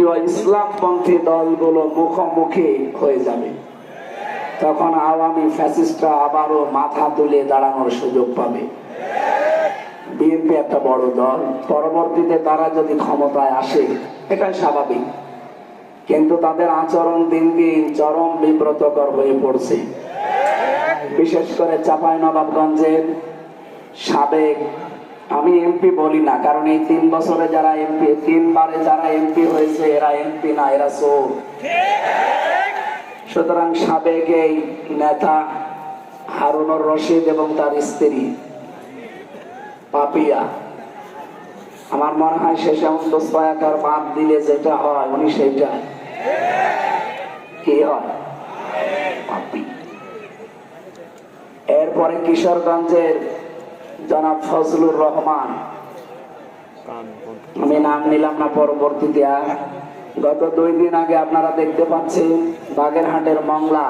ও ইসলামপন্থী দলগুলো মুখোমুখি হয়ে যাবে, তখন আওয়ামী ফ্যাসিস্টরা আবারও মাথা তুলে দাঁড়ানোর সুযোগ পাবে। বিএনপি একটা বড় দল, পরবর্তীতে তারা যদি ক্ষমতায় আসে এটাই স্বাভাবিক, কিন্তু তাদের আচরণ দিন দিন চরম বিব্রতকর হয়ে পড়ছে। বিশেষ করে চাঁপাইনবাবগঞ্জের সাবেক, আমি এমপি বলি না, কারণ এই 3 বছরে যারা এমপি, 3বারে যারা এমপি হয়েছে এরা এমপি না, এরা চোর। সুতরাং সাবেক এই নেতা হারুনুর রশিদ এবং তার স্ত্রী পাপিয়া, আমার মনে হয় শেষে এমন দোস্তায়াকার বাদ দিলে যেটা হয় উনি সেটা কি হয়, পাপি। এরপরে কিশোরগঞ্জের জনাব ফজলুর রহমান, আমি নাম নিলাম না পরবর্তীতে। গত 2 দিন আগে আপনারা দেখতে পাচ্ছেন বাগেরহাটের মংলা